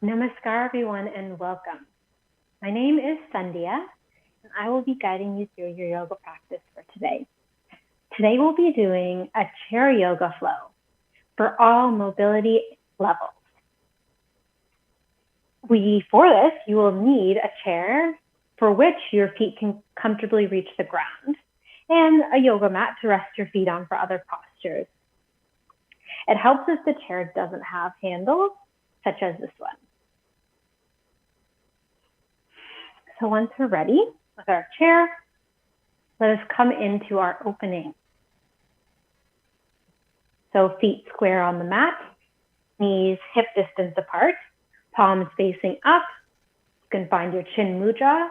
Namaskar everyone and welcome. My name is Sandhya and I will be guiding you through your yoga practice for today. Today we'll be doing a chair yoga flow for all mobility levels. For this, you will need a chair for which your feet can comfortably reach the ground and a yoga mat to rest your feet on for other postures. It helps if the chair doesn't have handles, such as this one. So once we're ready with our chair, let us come into our opening. So feet square on the mat, knees hip distance apart, palms facing up. You can find your chin mudra.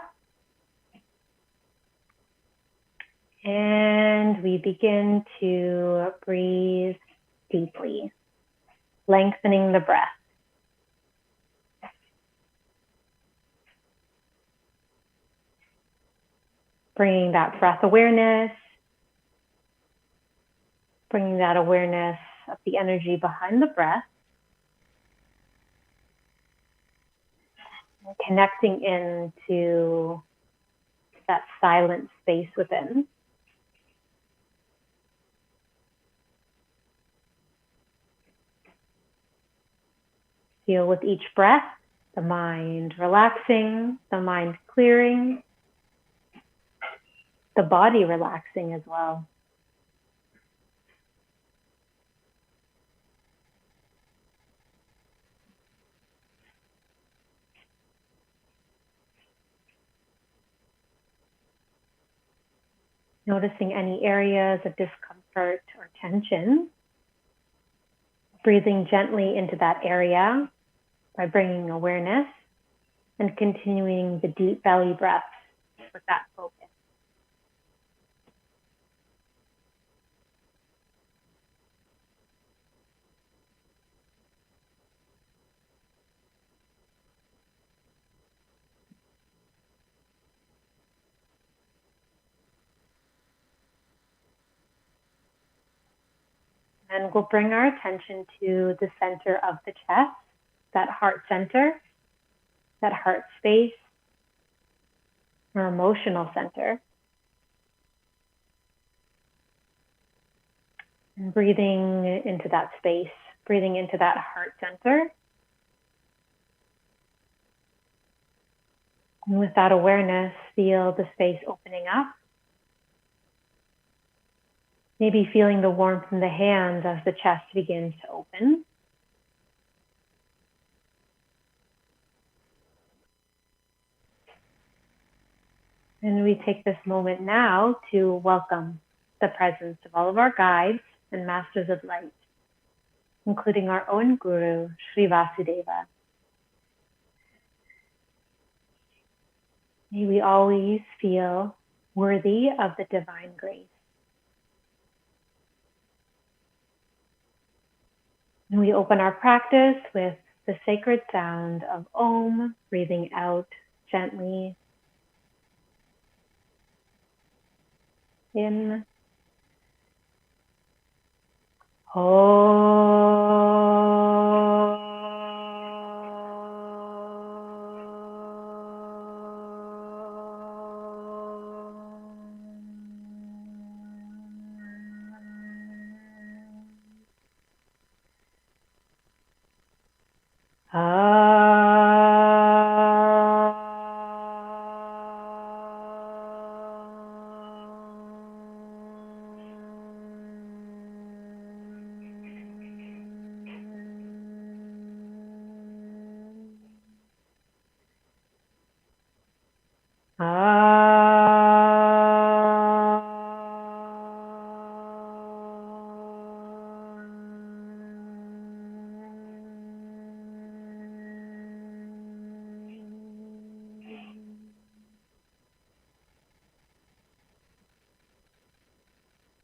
And we begin to breathe deeply, lengthening the breath. Bringing that breath awareness, bringing that awareness of the energy behind the breath, and connecting into that silent space within. Feel with each breath, the mind relaxing, the mind clearing, the body relaxing as well. Noticing any areas of discomfort or tension. Breathing gently into that area by bringing awareness and continuing the deep belly breaths with that focus. And we'll bring our attention to the center of the chest, that heart center, that heart space, our emotional center. And breathing into that space, breathing into that heart center. And with that awareness, feel the space opening up. Maybe feeling the warmth in the hands as the chest begins to open. And we take this moment now to welcome the presence of all of our guides and masters of light, including our own guru, Sri Vasudeva. May we always feel worthy of the divine grace. And we open our practice with the sacred sound of Om, breathing out gently. In.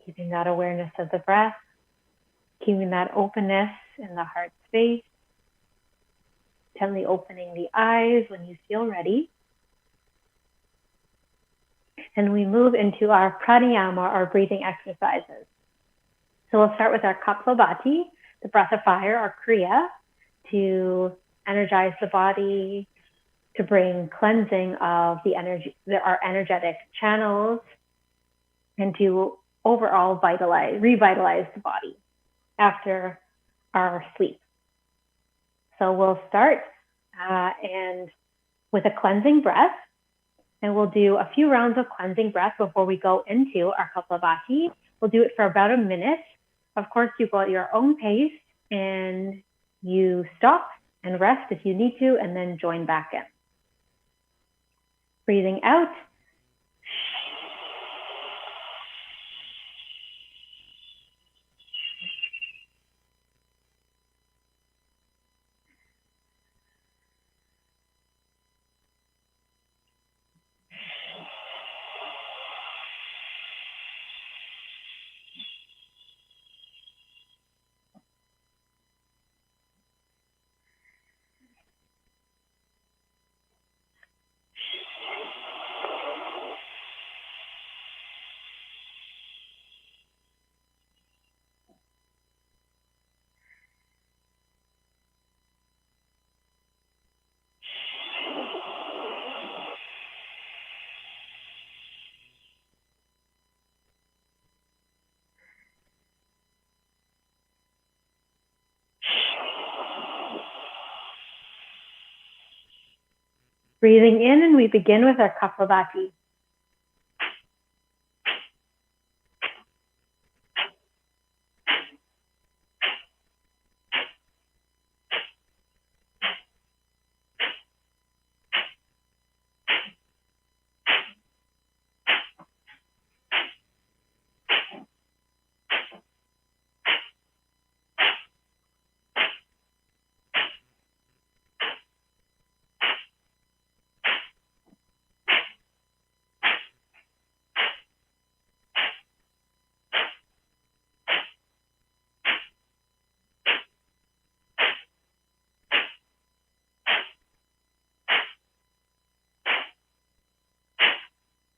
Keeping that awareness of the breath, keeping that openness in the heart space, gently opening the eyes when you feel ready. And we move into our pranayama, our breathing exercises. So we'll start with our Kapalabhati, the breath of fire, our Kriya, to energize the body, to bring cleansing of the energy, our energetic channels, and to overall revitalize the body after our sleep. So we'll start and with a cleansing breath, and we'll do a few rounds of cleansing breath before we go into our Kapalabhati. We'll do it for about a minute. Of course, you go at your own pace and you stop and rest if you need to, and then join back in. Breathing out. Breathing in, and we begin with our Kapalabhati.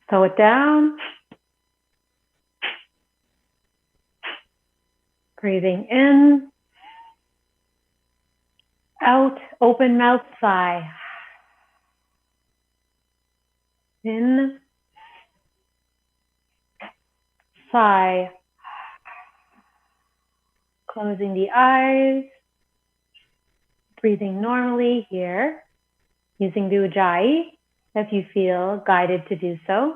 Slow it down. Breathing in, out, open mouth, sigh. In, sigh. Closing the eyes. Breathing normally here, using the Ujjayi if you feel guided to do so.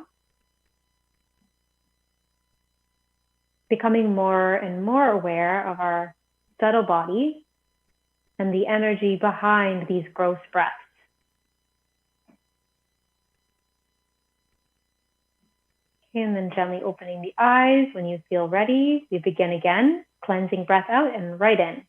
Becoming more and more aware of our subtle body and the energy behind these gross breaths. And then gently opening the eyes when you feel ready. We begin again, cleansing breath out and right in.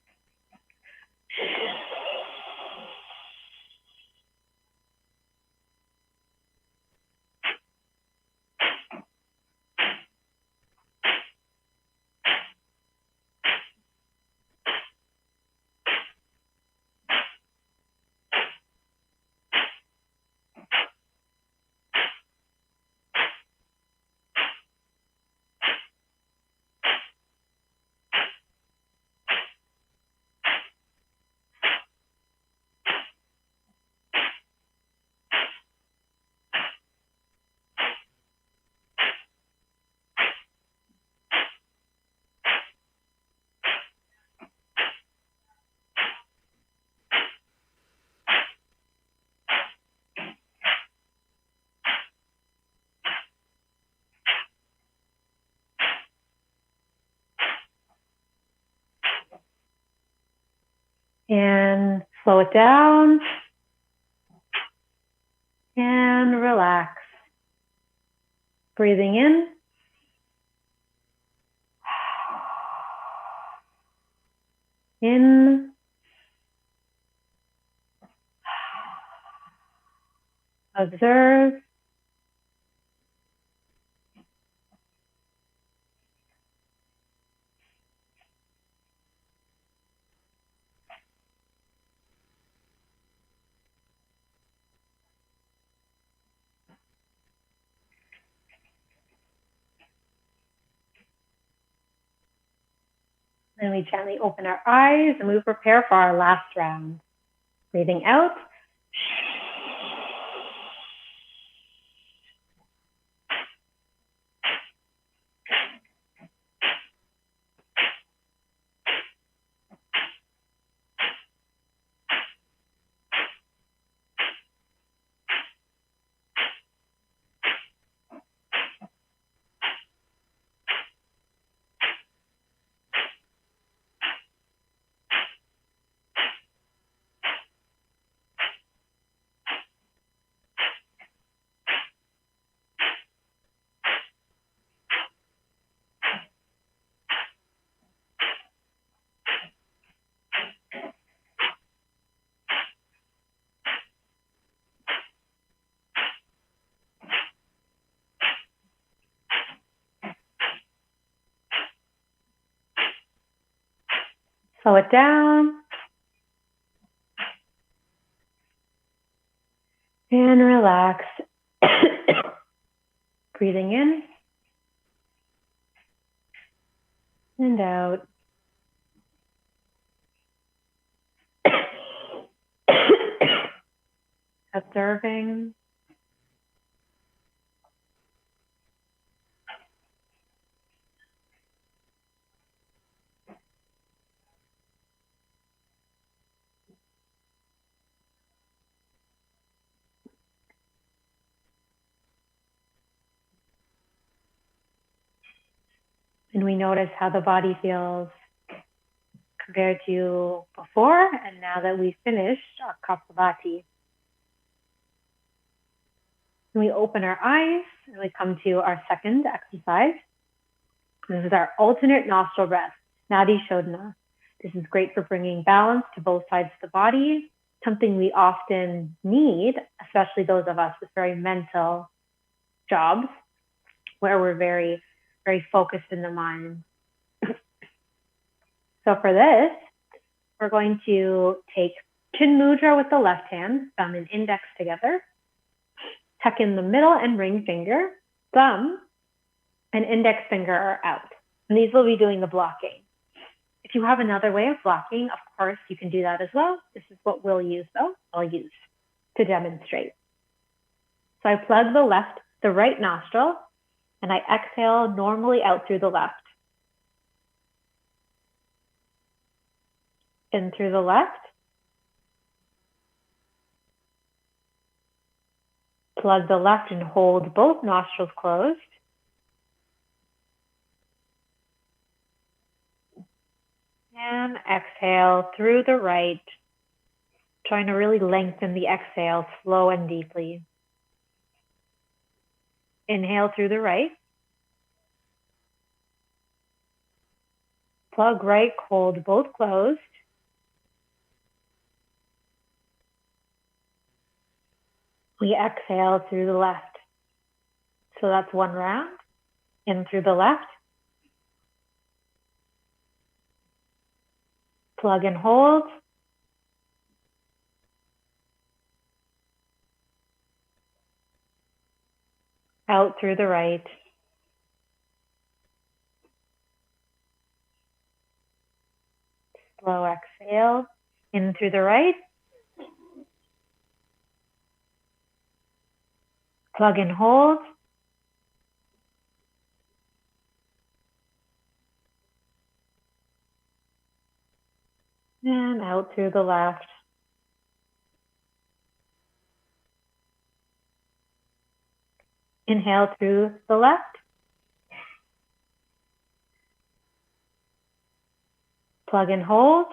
And slow it down and relax. Breathing in. In. Observe. Then we gently open our eyes and we prepare for our last round. Breathing out. Slow it down. And relax. Breathing in and out. Observing. And we notice how the body feels compared to before and now that we've finished our Kapalabhati. We open our eyes and we come to our second exercise. This is our alternate nostril breath, Nadi Shodna. This is great for bringing balance to both sides of the body, something we often need, especially those of us with very mental jobs, where we're very, very focused in the mind. So for this, we're going to take chin mudra with the left hand, thumb and index together, tuck in the middle and ring finger, thumb and index finger are out. And these will be doing the blocking. If you have another way of blocking, of course, you can do that as well. This is what we'll use though, I'll use to demonstrate. So I plug the right nostril, and I exhale normally out through the left. In through the left. Plug the left and hold both nostrils closed. And exhale through the right, trying to really lengthen the exhale slow and deeply. Inhale through the right. Plug right, hold both closed. We exhale through the left. So that's one round. In through the left. Plug and hold. Out through the right. Slow exhale. In through the right. Plug and hold. And out through the left. Inhale through the left. Plug and hold.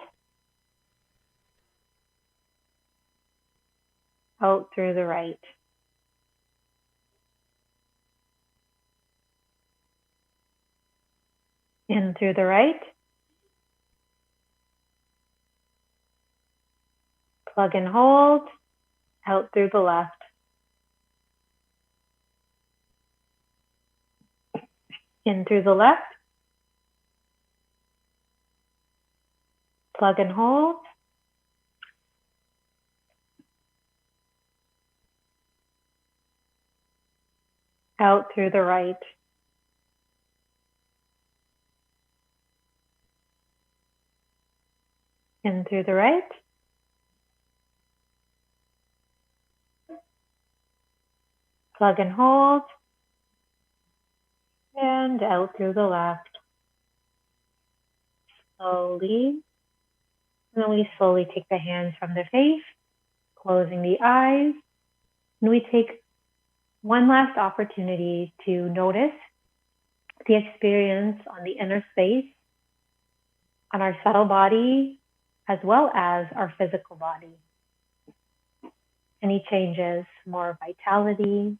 Out through the right. In through the right. Plug and hold. Out through the left. In through the left. Plug and hold. Out through the right. In through the right. Plug and hold. And out through the left. Slowly. And then we slowly take the hands from the face, closing the eyes. And we take one last opportunity to notice the experience on the inner space, on our subtle body, as well as our physical body. Any changes, more vitality,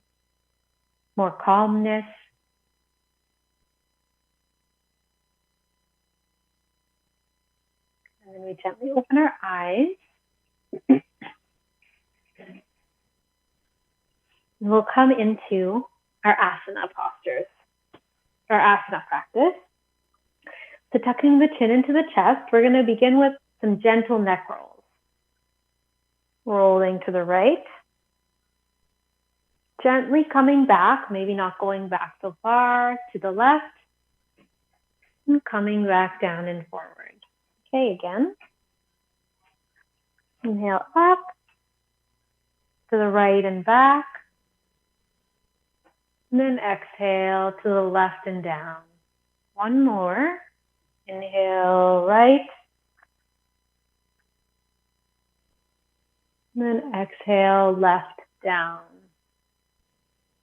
more calmness. And then we gently open our eyes. And we'll come into our asana postures, our asana practice. So tucking the chin into the chest, we're going to begin with some gentle neck rolls. Rolling to the right. Gently coming back, maybe not going back so far, to the left. And coming back down and forward. Okay, again. Inhale up, to the right and back. And then exhale to the left and down. One more. Inhale right. And then exhale left down.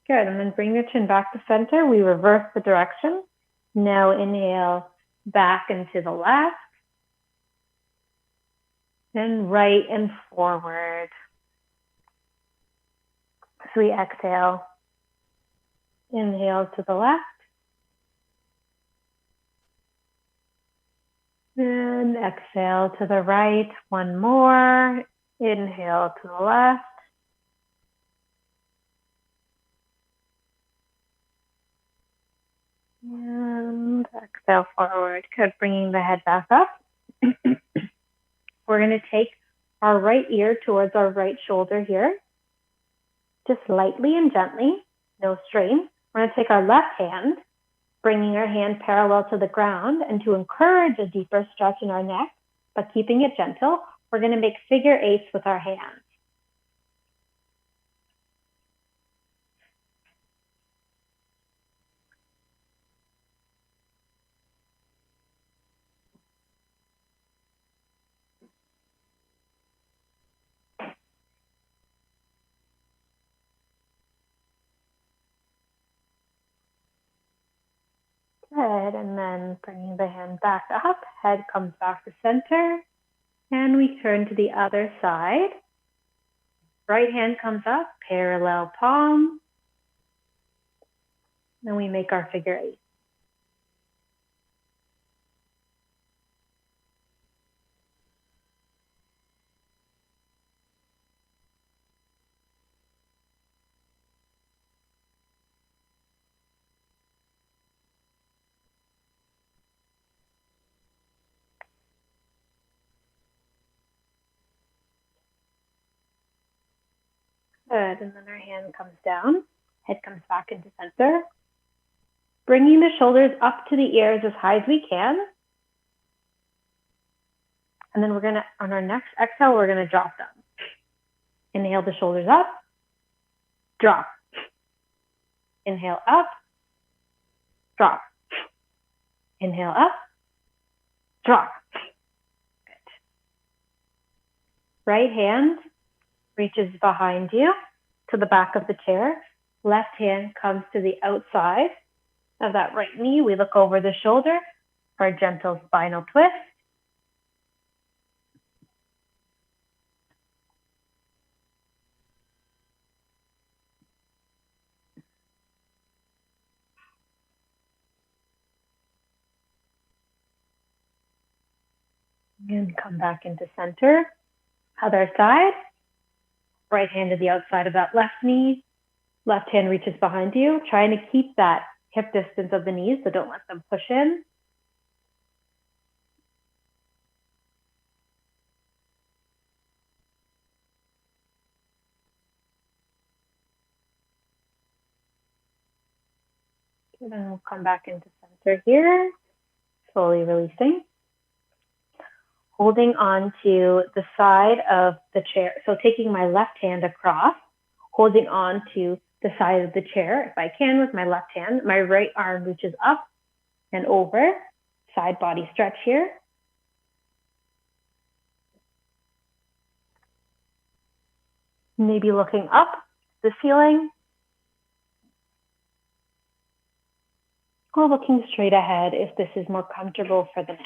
Good, and then bring your chin back to center. We reverse the direction. Now inhale back and to the left. Then right and forward. So we exhale. Inhale to the left. And exhale to the right. One more. Inhale to the left. And exhale forward. Good, bringing the head back up. We're going to take our right ear towards our right shoulder here. Just lightly and gently, no strain. We're going to take our left hand, bringing our hand parallel to the ground, and to encourage a deeper stretch in our neck, but keeping it gentle, we're going to make figure eights with our hands. Good, and then bringing the hand back up, head comes back to center, and we turn to the other side. Right hand comes up, parallel palm, then we make our figure eight. Good, and then our hand comes down, head comes back into center. Bringing the shoulders up to the ears as high as we can. And then we're gonna, on our next exhale, we're gonna drop them. Inhale the shoulders up, drop. Inhale up, drop. Inhale up, drop. Good. Right hand reaches behind you to the back of the chair. Left hand comes to the outside of that right knee. We look over the shoulder for a gentle spinal twist. And come back into center. Other side. Right hand to the outside of that left knee. Left hand reaches behind you, trying to keep that hip distance of the knees, so don't let them push in. And then we'll come back into center here, slowly releasing. Holding on to the side of the chair. So taking my left hand across, holding on to the side of the chair if I can with my left hand. My right arm reaches up and over. Side body stretch here. Maybe looking up the ceiling or looking straight ahead if this is more comfortable for the neck.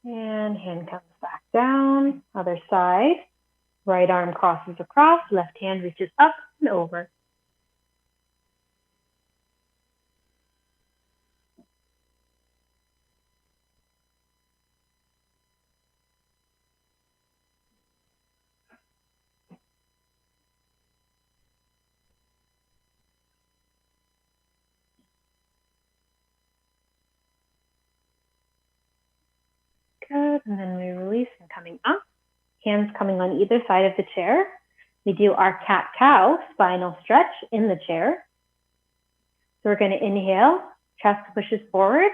And hand comes back down, other side. Right arm crosses across, left hand reaches up and over. Good, and then we release and coming up. Hands coming on either side of the chair. We do our cat-cow spinal stretch in the chair. So we're going to inhale, chest pushes forward,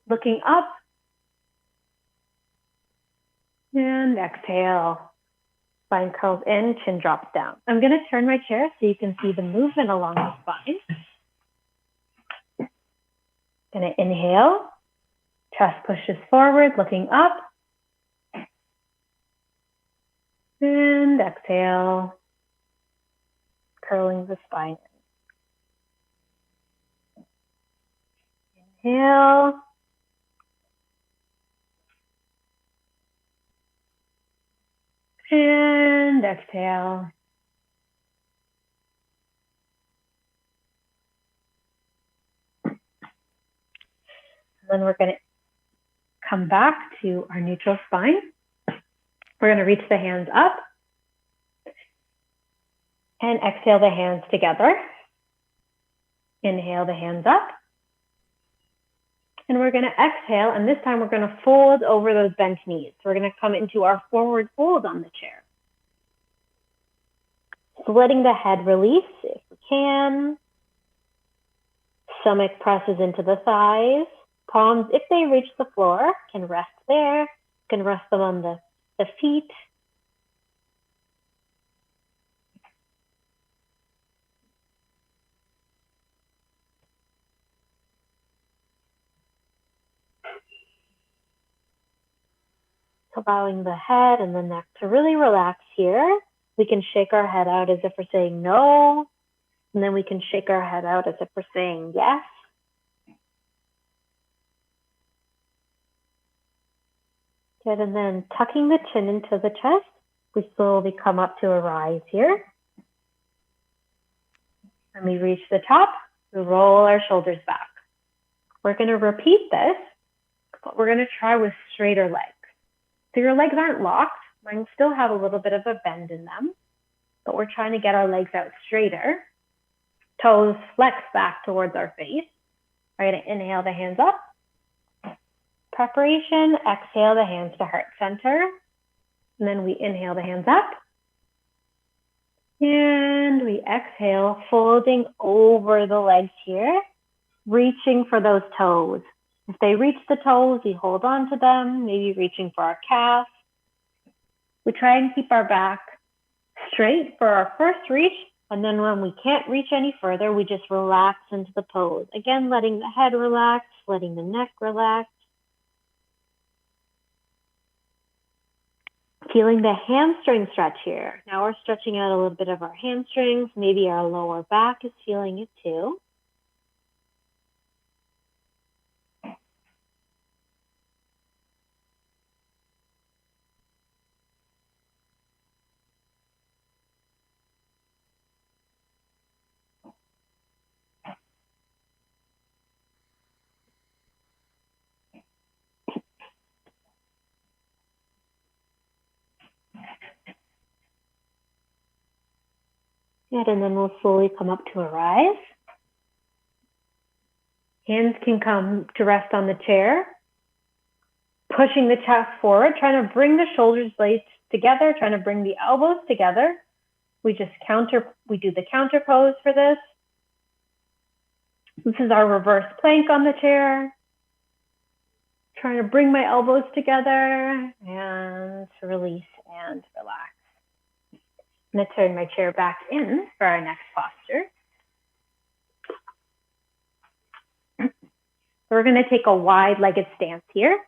looking up, and exhale. Spine curls in, chin drops down. I'm going to turn my chair so you can see the movement along the spine. Going to inhale, chest pushes forward, looking up, and exhale, curling the spine in. Inhale. And exhale. And then we're going to come back to our neutral spine. We're going to reach the hands up and exhale the hands together. Inhale the hands up. And we're going to exhale, and this time we're going to fold over those bent knees. So we're going to come into our forward fold on the chair. So letting the head release if we can. Stomach presses into the thighs. Palms, if they reach the floor, can rest there. You can rest them on the feet. Allowing the head and the neck to really relax here. We can shake our head out as if we're saying no. And then we can shake our head out as if we're saying yes. Good, and then tucking the chin into the chest, we slowly come up to a rise here. When we reach the top, we roll our shoulders back. We're going to repeat this, but we're going to try with straighter legs. So your legs aren't locked. Mine still have a little bit of a bend in them, but we're trying to get our legs out straighter. Toes flex back towards our face. We're going to inhale the hands up. Preparation, exhale the hands to heart center. And then we inhale the hands up. And we exhale, folding over the legs here, reaching for those toes. If they reach the toes, we hold on to them, maybe reaching for our calf. We try and keep our back straight for our first reach, and then when we can't reach any further, we just relax into the pose. Again, letting the head relax, letting the neck relax. Feeling the hamstring stretch here. Now we're stretching out a little bit of our hamstrings. Maybe our lower back is feeling it too. Good, and then we'll slowly come up to a rise. Hands can come to rest on the chair. Pushing the chest forward, trying to bring the shoulders blades together, trying to bring the elbows together. We do the counter pose for this. This is our reverse plank on the chair. Trying to bring my elbows together and release and relax. I'm going to turn my chair back in for our next posture. So we're going to take a wide-legged stance here,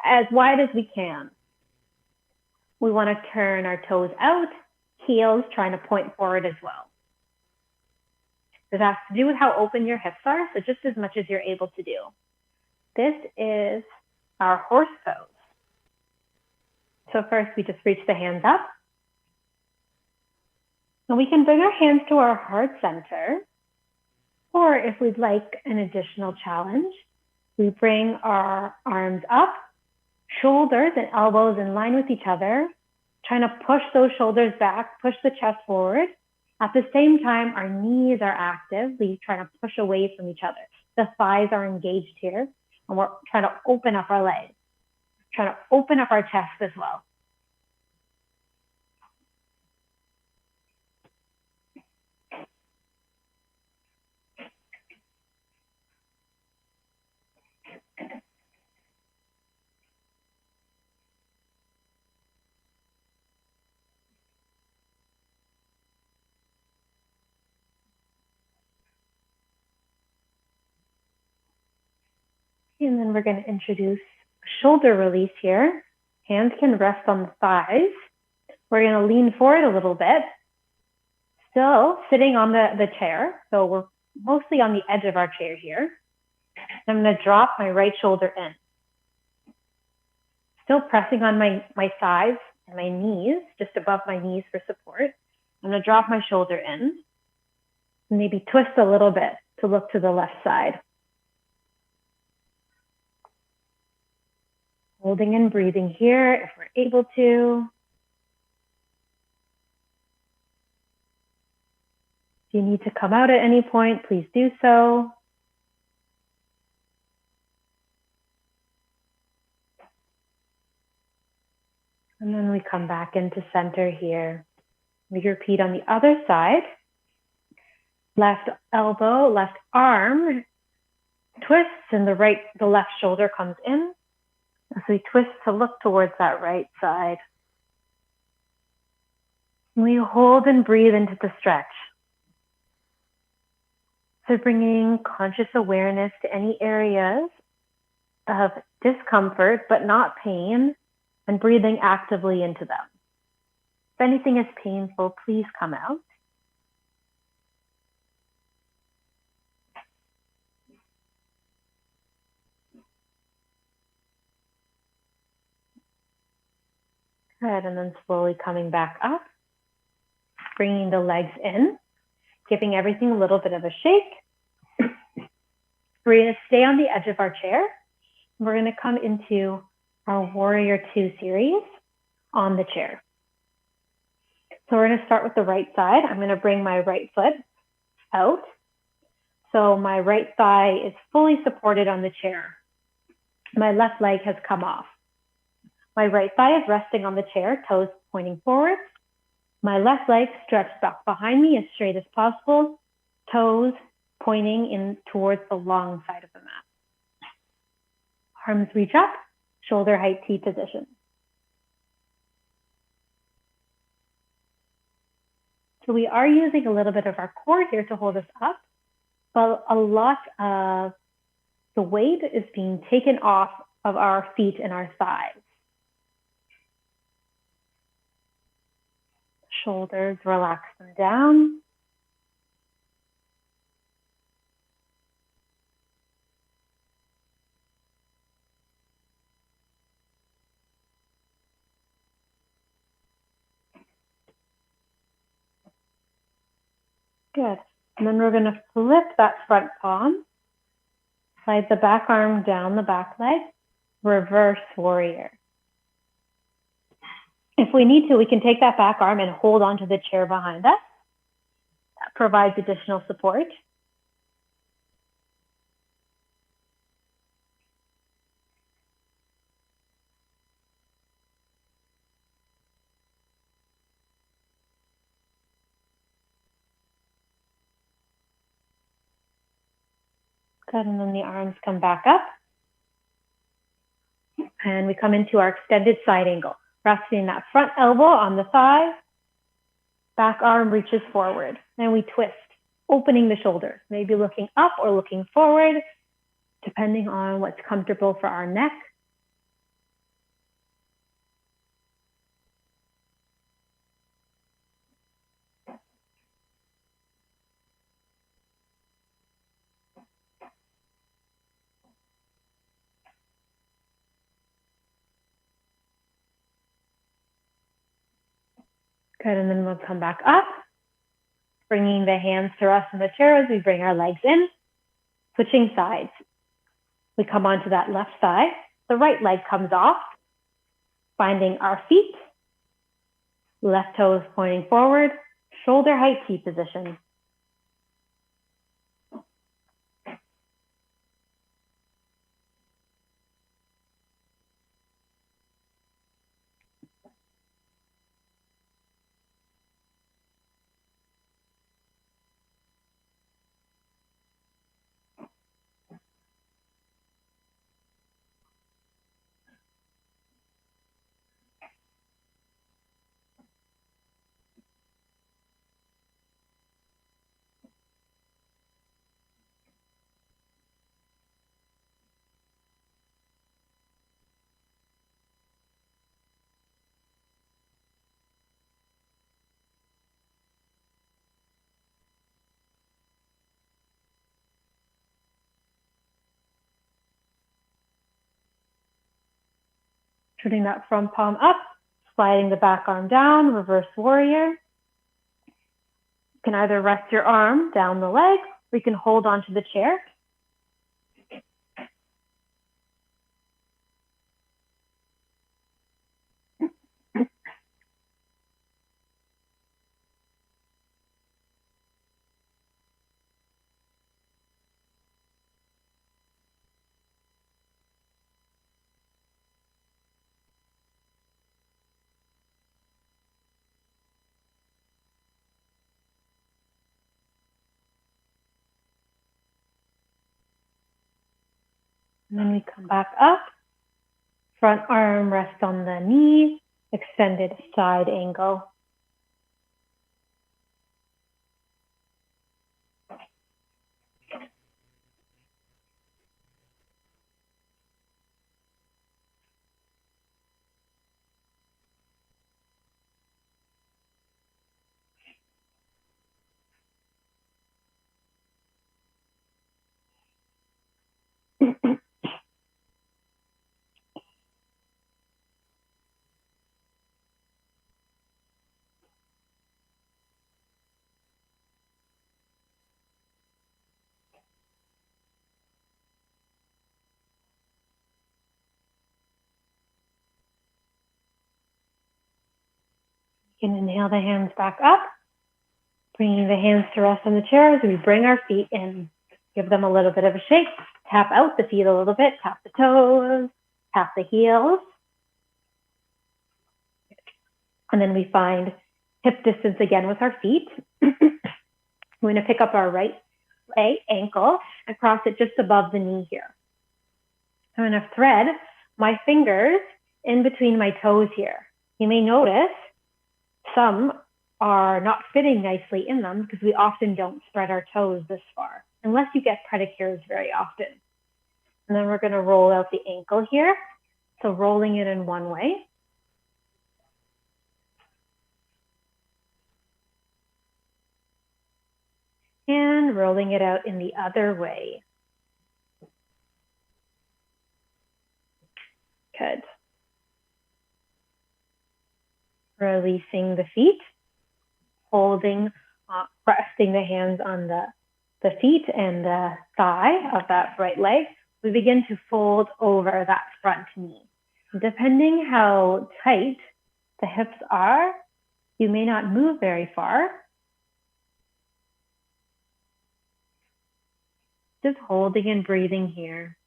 as wide as we can. We want to turn our toes out, heels trying to point forward as well. This has to do with how open your hips are, so just as much as you're able to do. This is our horse pose. So first, we just reach the hands up. And we can bring our hands to our heart center, or if we'd like an additional challenge, we bring our arms up, shoulders and elbows in line with each other, trying to push those shoulders back, push the chest forward. At the same time, our knees are active. We try to push away from each other. The thighs are engaged here, and we're trying to open up our legs, trying to open up our chest as well. And then we're going to introduce shoulder release here. Hands can rest on the thighs. We're going to lean forward a little bit. Still sitting on the chair. So we're mostly on the edge of our chair here. I'm going to drop my right shoulder in. Still pressing on my thighs and my knees, just above my knees for support. I'm going to drop my shoulder in. Maybe twist a little bit to look to the left side. Holding and breathing here if we're able to. If you need to come out at any point, please do so. And then we come back into center here. We repeat on the other side. Left elbow, left arm twists and the left shoulder comes in. As we twist to look towards that right side. We hold and breathe into the stretch. So bringing conscious awareness to any areas of discomfort, but not pain, and breathing actively into them. If anything is painful, please come out. Good, and then slowly coming back up, bringing the legs in, giving everything a little bit of a shake. We're going to stay on the edge of our chair. We're going to come into our Warrior 2 series on the chair. So we're going to start with the right side. I'm going to bring my right foot out. So my right thigh is fully supported on the chair. My left leg has come off. My right thigh is resting on the chair, toes pointing forward. My left leg stretched back behind me as straight as possible, toes pointing in towards the long side of the mat. Arms reach up, shoulder height T position. So we are using a little bit of our core here to hold us up, but a lot of the weight is being taken off of our feet and our thighs. Shoulders, relax them down. Good. And then we're going to flip that front palm, slide the back arm down the back leg, reverse warrior. If we need to, we can take that back arm and hold onto the chair behind us. That provides additional support. Good, and then the arms come back up. And we come into our extended side angle, resting that front elbow on the thigh, back arm reaches forward, and we twist, opening the shoulders, maybe looking up or looking forward, depending on what's comfortable for our neck. Good, and then we'll come back up, bringing the hands to rest on the chair as we bring our legs in, switching sides. We come onto that left side, the right leg comes off, finding our feet, left toes pointing forward, shoulder height T position. Turning that front palm up, sliding the back arm down, reverse warrior. You can either rest your arm down the leg, or you can hold onto the chair. And then we come back up, front arm rests on the knee, extended side angle. You can inhale the hands back up, bringing the hands to rest on the chair as we bring our feet in. Give them a little bit of a shake, tap out the feet a little bit, tap the toes, tap the heels. And then we find hip distance again with our feet. We're going to pick up our right leg ankle and cross it just above the knee here. I'm going to thread my fingers in between my toes here. You may notice some are not fitting nicely in them because we often don't spread our toes this far, unless you get pedicures very often. And then we're going to roll out the ankle here. So rolling it in one way. And rolling it out in the other way. Good. Releasing the feet, holding, resting the hands on the feet and the thigh of that right leg. We begin to fold over that front knee. Depending how tight the hips are, you may not move very far. Just holding and breathing here.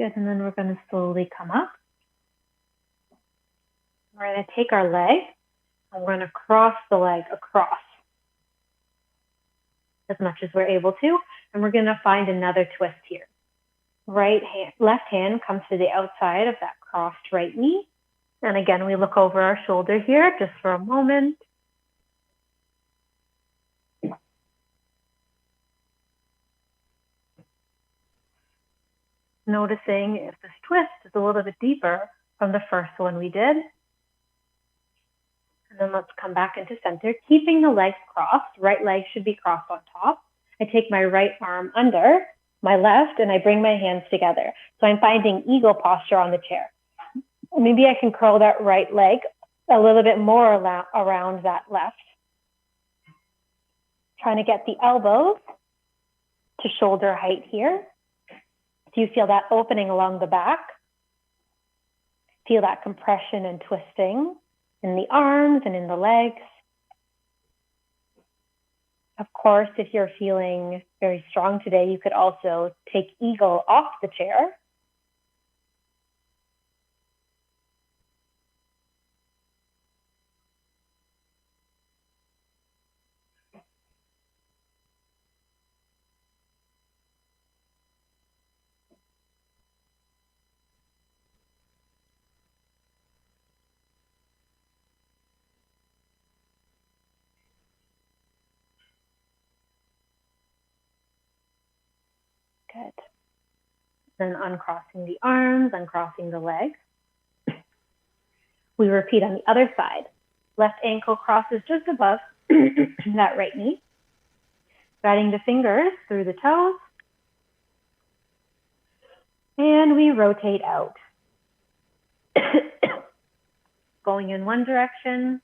Good, and then we're going to slowly come up. We're going to take our leg and we're going to cross the leg across as much as we're able to. And we're going to find another twist here. Left hand comes to the outside of that crossed right knee. And again, we look over our shoulder here just for a moment. Noticing if this twist is a little bit deeper from the first one we did. And then let's come back into center, keeping the legs crossed. Right leg should be crossed on top. I take my right arm under my left and I bring my hands together. So I'm finding eagle posture on the chair. Maybe I can curl that right leg a little bit more around that left. Trying to get the elbows to shoulder height here. Do you feel that opening along the back? Feel that compression and twisting in the arms and in the legs. Of course, if you're feeling very strong today, you could also take eagle off the chair. Good. Then uncrossing the arms, uncrossing the legs. We repeat on the other side. Left ankle crosses just above that right knee. Guiding the fingers through the toes. And we rotate out. Going in one direction.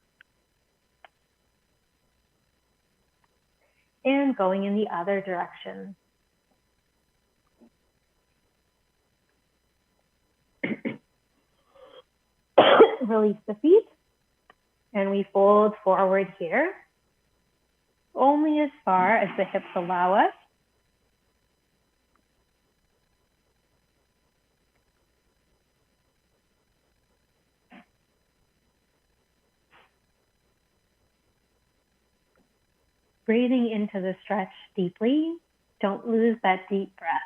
And going in the other direction. Release the feet. And we fold forward here. Only as far as the hips allow us. Breathing into the stretch deeply. Don't lose that deep breath.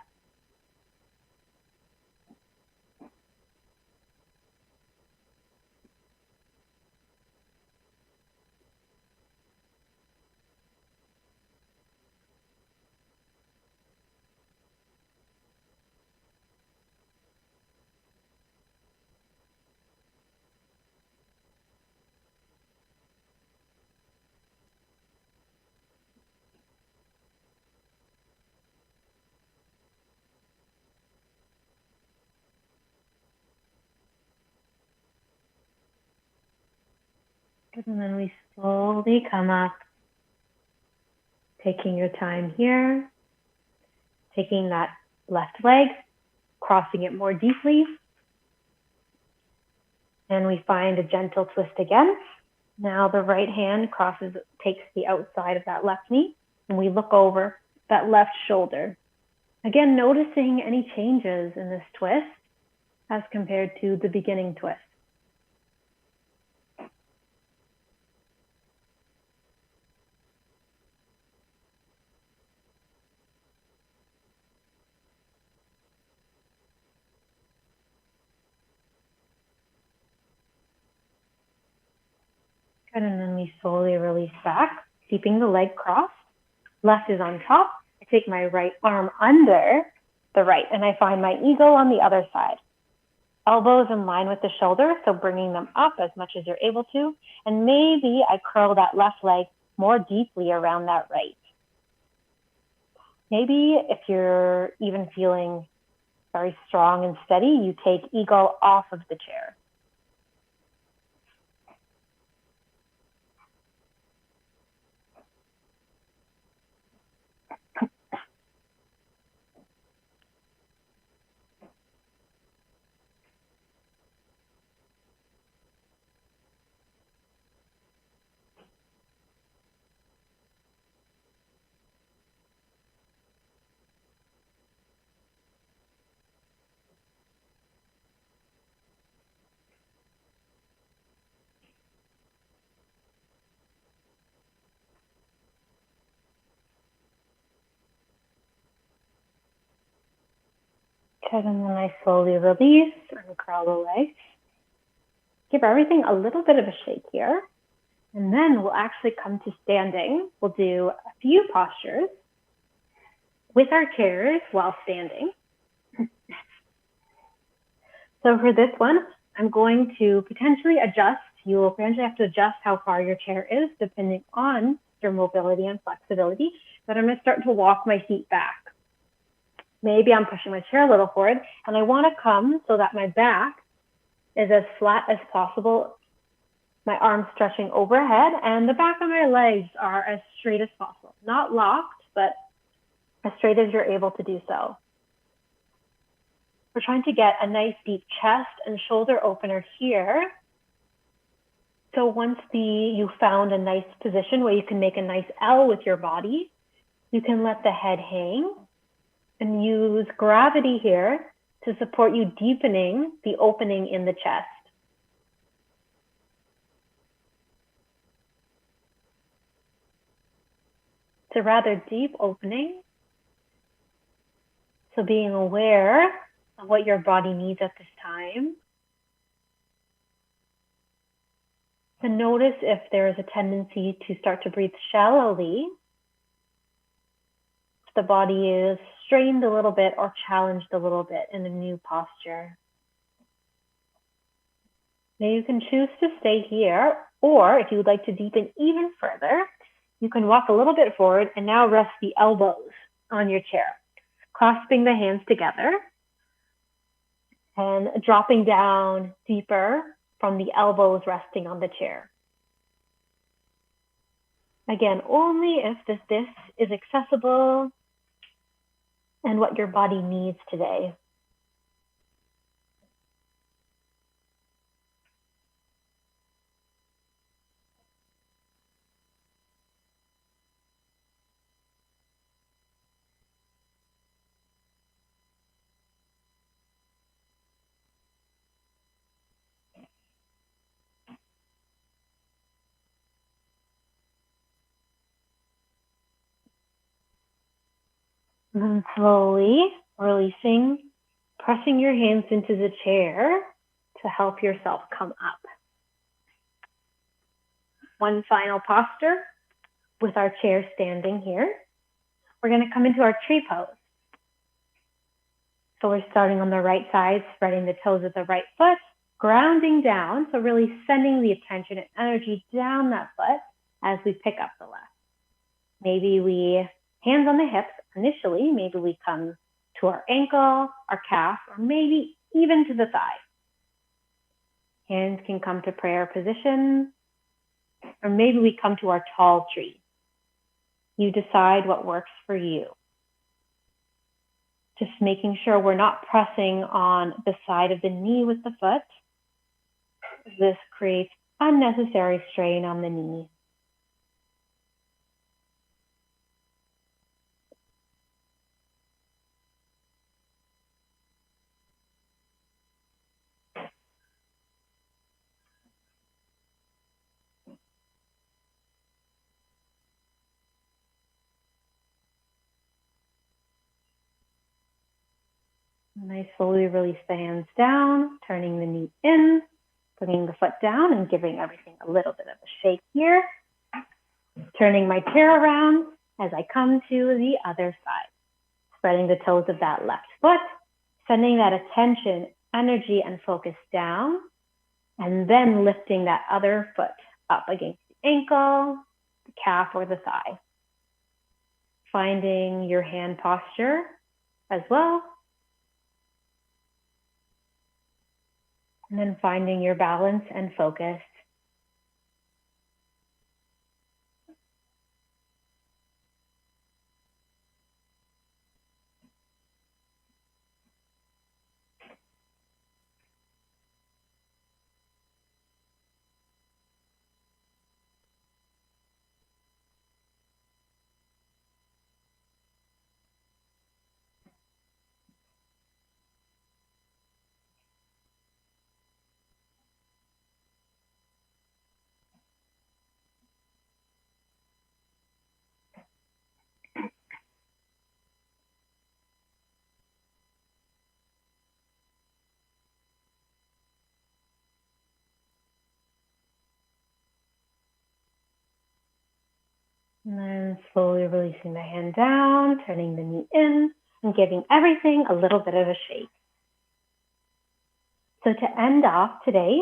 And then we slowly come up, taking your time here, taking that left leg, crossing it more deeply. And we find a gentle twist again. Now the right hand takes the outside of that left knee, and we look over that left shoulder. Again, noticing any changes in this twist as compared to the beginning twist. Good, and then we slowly release back, keeping the leg crossed. Left is on top. I take my right arm under the right, and I find my eagle on the other side. Elbows in line with the shoulder, so bringing them up as much as you're able to. And maybe I curl that left leg more deeply around that right. Maybe if you're even feeling very strong and steady, you take eagle off of the chair. Good, and then I slowly release and curl the legs. Give everything a little bit of a shake here. And then we'll actually come to standing. We'll do a few postures with our chairs while standing. So for this one, I'm going to potentially adjust. You will potentially have to adjust how far your chair is depending on your mobility and flexibility. But I'm going to start to walk my feet back. Maybe I'm pushing my chair a little forward, and I want to come so that my back is as flat as possible. My arms stretching overhead, and the back of my legs are as straight as possible. Not locked, but as straight as you're able to do so. We're trying to get a nice deep chest and shoulder opener here. So once you found a nice position where you can make a nice L with your body, you can let the head hang and use gravity here to support you deepening the opening in the chest. It's a rather deep opening. So being aware of what your body needs at this time. To notice if there is a tendency to start to breathe shallowly. If the body is strained a little bit or challenged a little bit in a new posture. Now you can choose to stay here, or if you would like to deepen even further, you can walk a little bit forward and now rest the elbows on your chair, clasping the hands together and dropping down deeper from the elbows resting on the chair. Again, only if this is accessible and what your body needs today. And then slowly releasing, pressing your hands into the chair to help yourself come up. One final posture with our chair standing here. We're going to come into our tree pose. So we're starting on the right side, spreading the toes of the right foot, grounding down. So really sending the attention and energy down that foot as we pick up the left. Maybe we hands on the hips initially, maybe we come to our ankle, our calf, or maybe even to the thigh. Hands can come to prayer position, or maybe we come to our tall tree. You decide what works for you. Just making sure we're not pressing on the side of the knee with the foot. This creates unnecessary strain on the knee. And I slowly release the hands down, turning the knee in, putting the foot down and giving everything a little bit of a shake here. Turning my chair around as I come to the other side. Spreading the toes of that left foot, sending that attention, energy, and focus down, and then lifting that other foot up against the ankle, the calf, or the thigh. Finding your hand posture as well. And then finding your balance and focus. then slowly releasing the hand down, turning the knee in, and giving everything a little bit of a shake. So to end off today,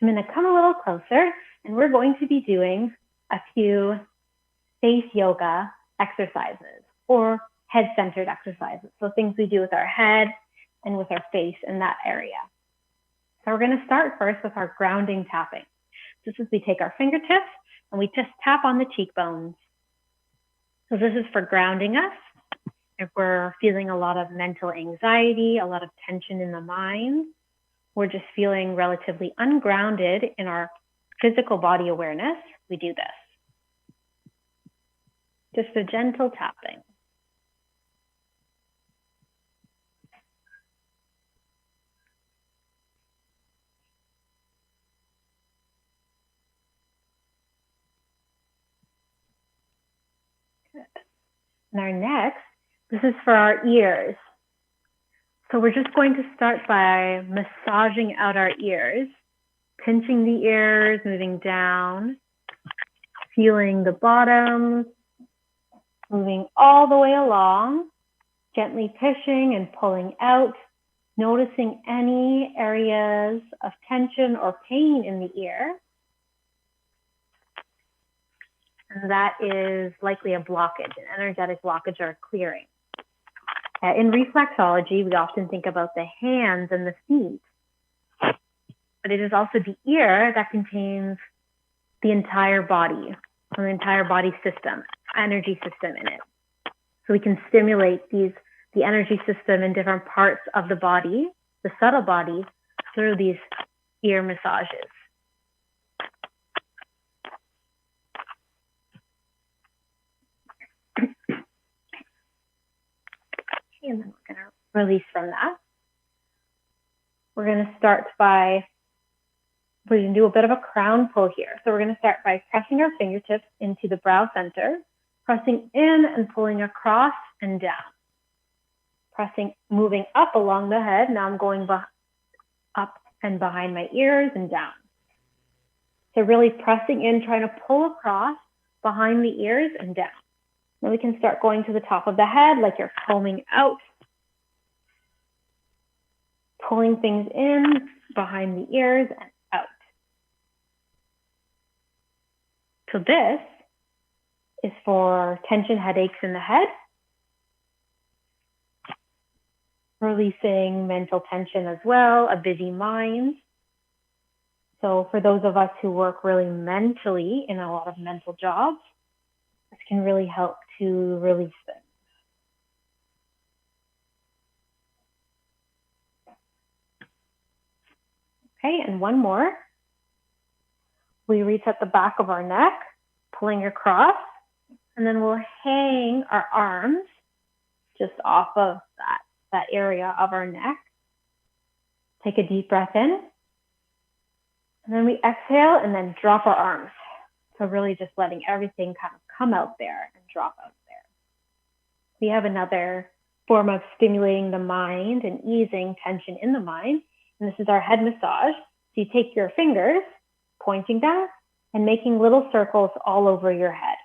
I'm going to come a little closer, and we're going to be doing a few face yoga exercises or head-centered exercises. So things we do with our head and with our face in that area. So we're going to start first with our grounding tapping. This is we take our fingertips and we just tap on the cheekbones. So this is for grounding us. If we're feeling a lot of mental anxiety, a lot of tension in the mind, we're just feeling relatively ungrounded in our physical body awareness, we do this. Just a gentle tapping. Good. And our next, this is for our ears. So we're just going to start by massaging out our ears, pinching the ears, moving down, feeling the bottom, moving all the way along, gently pushing and pulling out, noticing any areas of tension or pain in the ear. And that is likely a blockage, an energetic blockage or a clearing. In reflexology, we often think about the hands and the feet, but it is also the ear that contains the entire body, or the entire body system, energy system in it. So we can stimulate the energy system in different parts of the body, the subtle body, through these ear massages. And then we're going to release from that. We're going to start by, we're going to do a bit of a crown pull here. So we're going to start by pressing our fingertips into the brow center, pressing in and pulling across and down. Pressing, moving up along the head. Now I'm going up and behind my ears and down. So really pressing in, trying to pull across behind the ears and down. Then we can start going to the top of the head like you're combing out. Pulling things in behind the ears and out. So this is for tension headaches in the head. Releasing mental tension as well, a busy mind. So for those of us who work really mentally in a lot of mental jobs, this can really help to release things. Okay, and one more. We reach at the back of our neck, pulling across, and then we'll hang our arms just off of that area of our neck. Take a deep breath in, and then we exhale and then drop our arms. So really just letting everything kind of come out there and drop out there. We have another form of stimulating the mind and easing tension in the mind. And this is our head massage. So you take your fingers, pointing down and making little circles all over your head.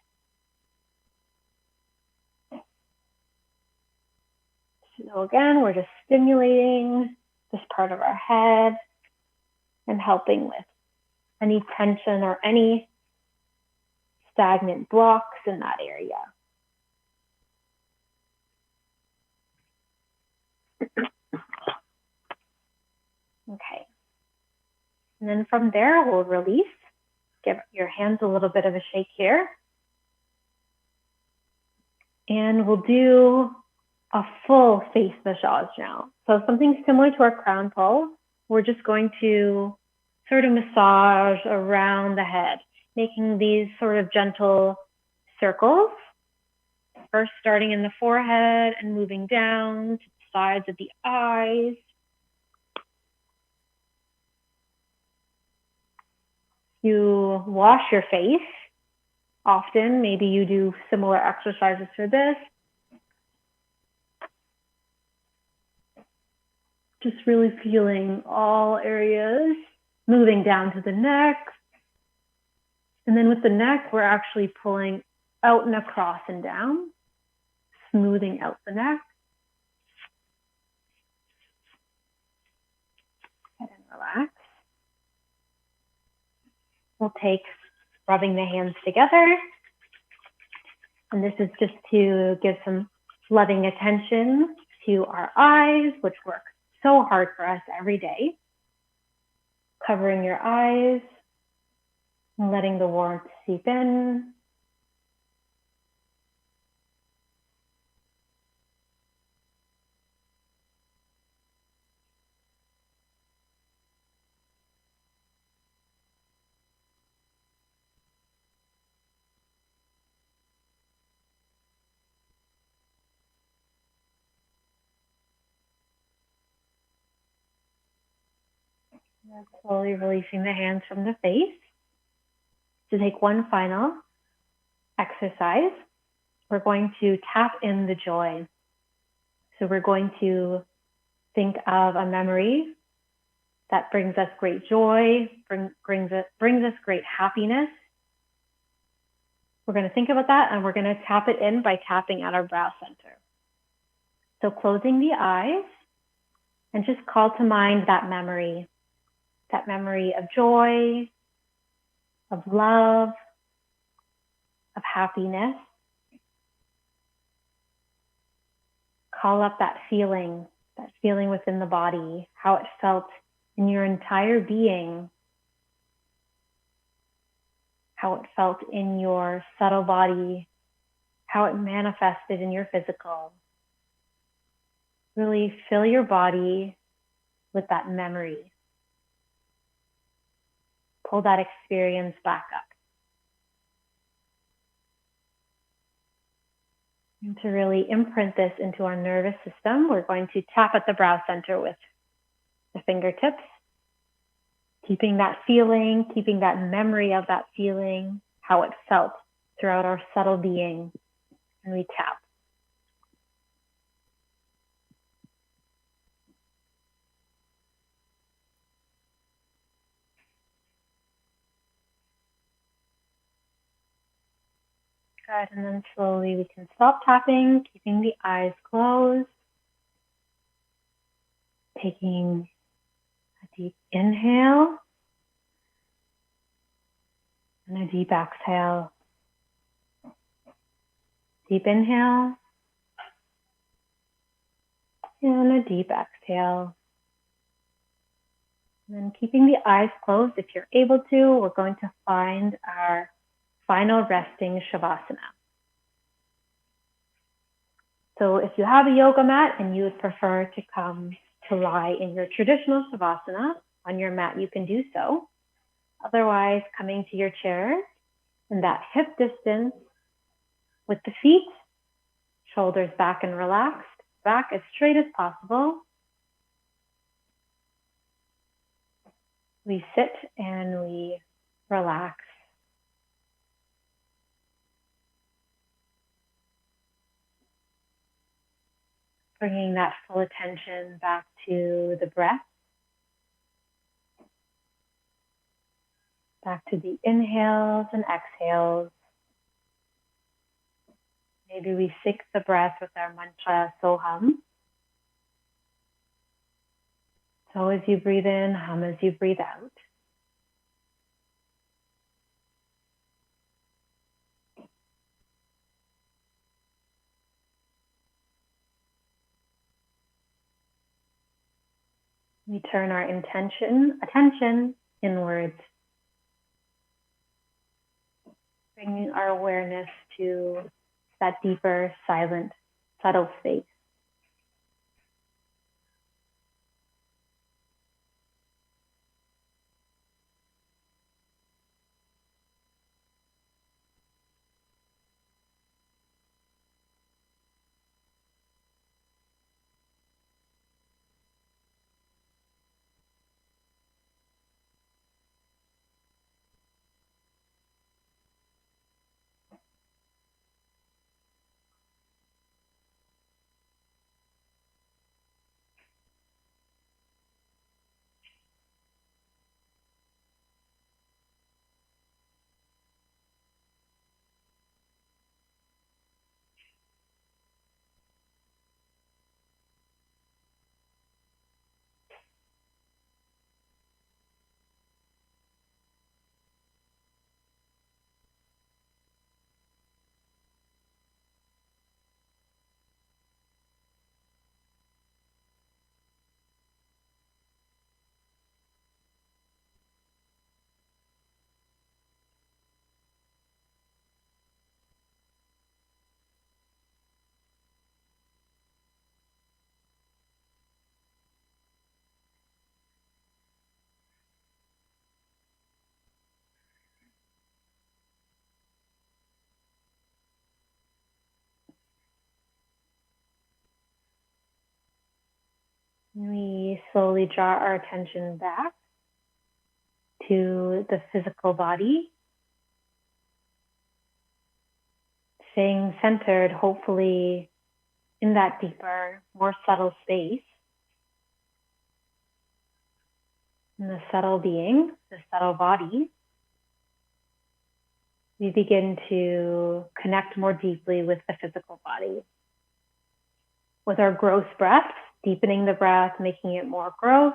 So again, we're just stimulating this part of our head and helping with any tension or any stagnant blocks in that area. Okay. And then from there, we'll release. Give your hands a little bit of a shake here. And we'll do a full face massage now. So something similar to our crown pull. We're just going to sort of massage around the head, making these sort of gentle circles. First starting in the forehead and moving down to the sides of the eyes. You wash your face often. Maybe you do similar exercises for this. Just really feeling all areas, moving down to the neck. And then with the neck, we're actually pulling out and across and down, smoothing out the neck. Head and relax. We'll take rubbing the hands together. And this is just to give some loving attention to our eyes, which work so hard for us every day. Covering your eyes and letting the warmth seep in. And slowly releasing the hands from the face. To take one final exercise, we're going to tap in the joy. So we're going to think of a memory that brings us great joy, brings us great happiness. We're going to think about that, and we're going to tap it in by tapping at our brow center. So closing the eyes and just call to mind that memory of joy, of love, of happiness. Call up that feeling within the body, how it felt in your entire being, how it felt in your subtle body, how it manifested in your physical. Really fill your body with that memory. Pull that experience back up. And to really imprint this into our nervous system, we're going to tap at the brow center with the fingertips, keeping that feeling, keeping that memory of that feeling, how it felt throughout our subtle being. And we tap. Good, and then slowly we can stop tapping, keeping the eyes closed. Taking a deep inhale and a deep exhale. Deep inhale and a deep exhale. And then keeping the eyes closed, if you're able to, we're going to find our final resting Shavasana. So if you have a yoga mat and you would prefer to come to lie in your traditional Shavasana on your mat, you can do so. Otherwise, coming to your chair in that hip distance with the feet, shoulders back and relaxed, back as straight as possible. We sit and we relax. Bringing that full attention back to the breath. Back to the inhales and exhales. Maybe we sync the breath with our mantra Soham. So as you breathe in, hum as you breathe out. We turn our attention inwards, bringing our awareness to that deeper, silent, subtle space. slowly draw our attention back to the physical body, staying centered, hopefully in that deeper, more subtle space, in the subtle being, the subtle body. We begin to connect more deeply with the physical body. With our growth breath, deepening the breath, making it more growth,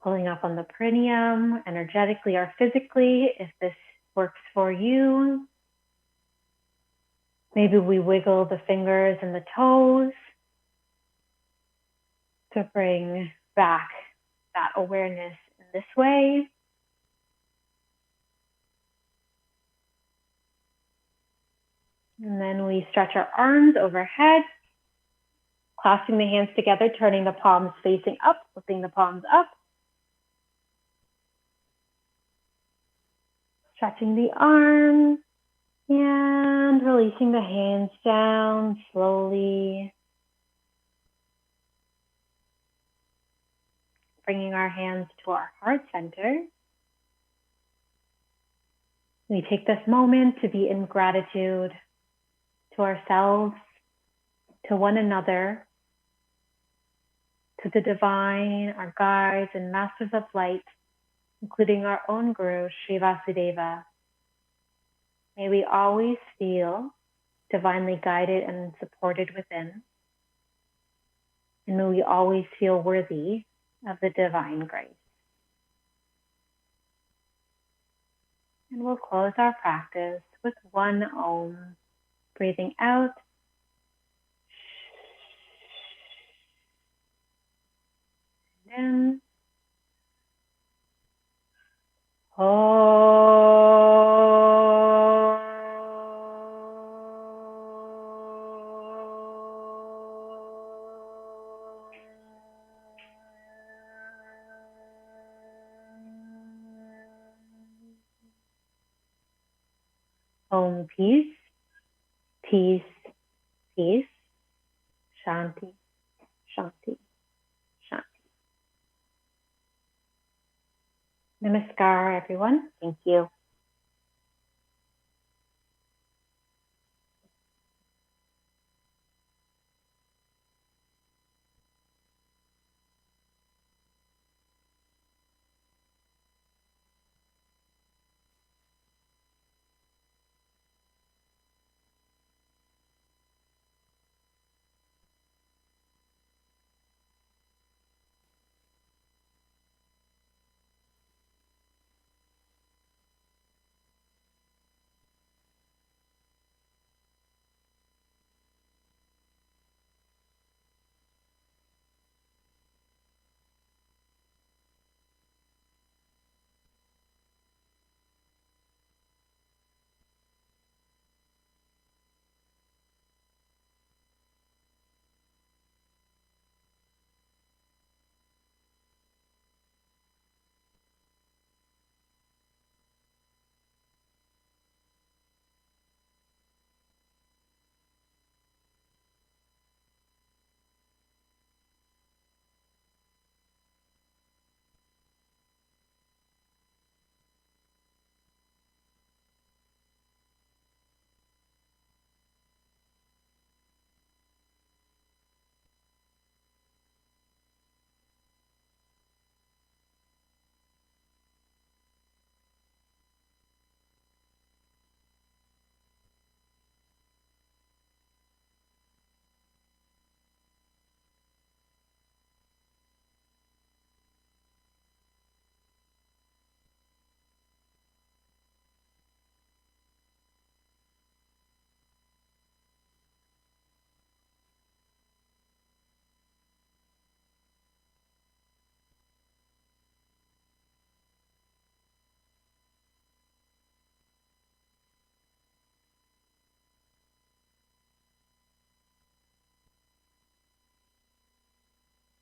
pulling up on the perineum, energetically or physically, if this works for you. Maybe we wiggle the fingers and the toes to bring back that awareness in this way. And then we stretch our arms overhead, clasping the hands together, turning the palms facing up, lifting the palms up. Stretching the arms and releasing the hands down slowly. Bringing our hands to our heart center. We take this moment to be in gratitude to ourselves, to one another, to the divine, our guides and masters of light, including our own Guru, Sri Vasudeva. May we always feel divinely guided and supported within. And may we always feel worthy of the divine grace. And we'll close our practice with one Om, breathing out. And in. Om, peace, peace, peace, Shanti, Shanti, Shanti. Namaskar, everyone. Thank you.